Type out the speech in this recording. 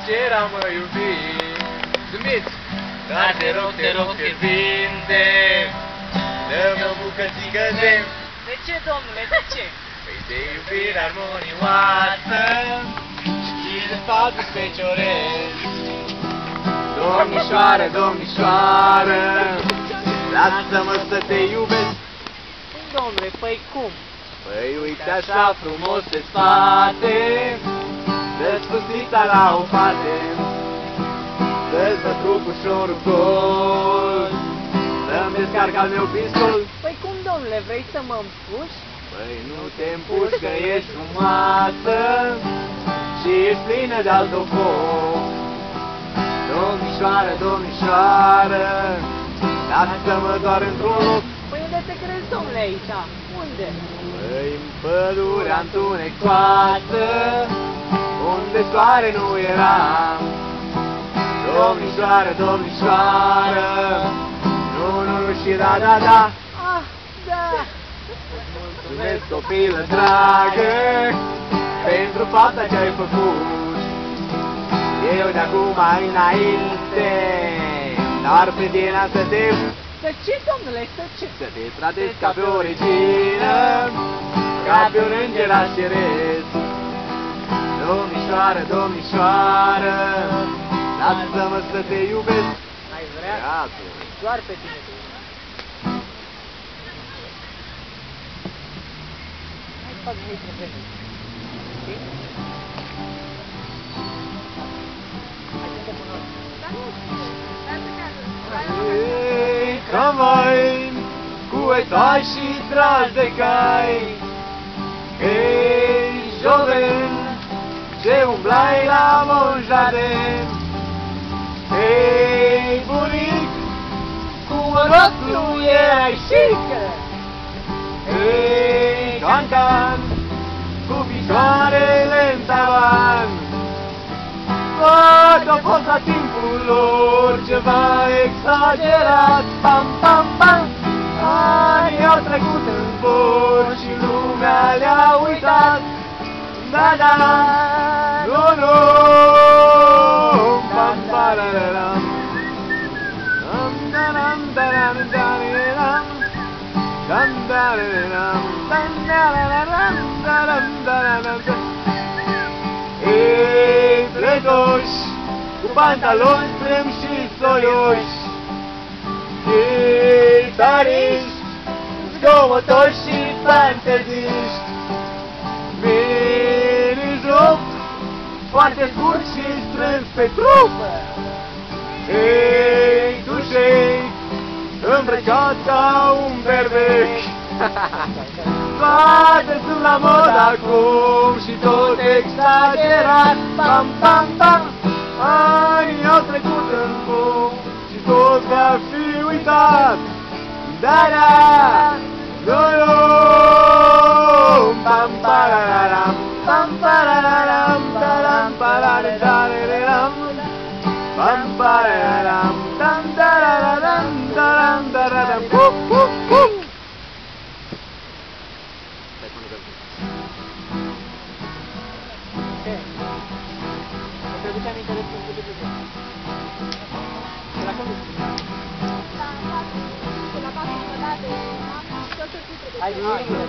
ce era, mă, iubit. Zâmbiți! Dar te rog, fierbinte, dă-mi o bucățică de... De ce, domnule, de ce? Păi de iubire armonioasă și de sfatul fecioresc. Domnișoară, domnișoară, lasă-mă să te iubesc. Domnule, păi cum? Păi uite așa frumos te spate, dă-ți fustița la o parte, dă-ți bătruc ușorul gol, să-mi descarc al meu pistol. Păi cum, domnule, vrei să mă împuși? Păi nu te împuși că ești frumoasă și ești plină de altofoc. Domnișoară, domnișoară, lasă-mă doar într-un loc. Păi unde te crezi, domnule, aici? Unde? Păi în pădurea întunecoasă, unde soare nu era. Domnișoară, domnișoară, nu, și da, da. Ah, da. Mulțumesc, copilă dragă, pentru fapta ce-ai făcut. Eu de acum înainte, dar pe tine să te... Să ce, domnule, să ce? Să te tratezi ca pe o regină, ca pe un îngeraș ceresc. Domnișoară, domnișoară, lasă-mă să te iubesc. Ai vrea? Iată. Doar pe tine. Hai, fac voi probleme. Știi? Hai, să te bună. Dar nu știu. Ei, ca mai, cu etai și dragi de cai. Ei, joven, ce umblai la mon jardin. Ei, bunic, cu roc nu erai chic. Ei, cancan, cu picioarele în tavan. Văd că a fost la timpul lor ceva exagerat. Pam, pam, pam. Anii au trecut în zbor și lumea le-a uitat. Da, da, nu, nu. Pam, pararam. Dam, daram, daram, daram. Dam, daram, dam, daram, daram, daram. Ei, pletoși, cu pantaloni strâmbi și soioși. Ei, tariști, zgomotoși și fanteziști. Mini-joc, foarte scurt și strâns pe trup. Ei, dușei, îmbrăcați ca un berbec. Toate sunt la mod acum și tot exagerat. Pam, pam, pam. Anii au trecut în fum și tot va fi uitat. Da, da, nu, nu. Pam, parararam, pam, parararam, taram, parararam, pam, parararam, tam, darararam, daram, dararam, Te-aduce aminte de timpul de bebe? De la când? La 4 jumătate, tot timpul de Hai, bine.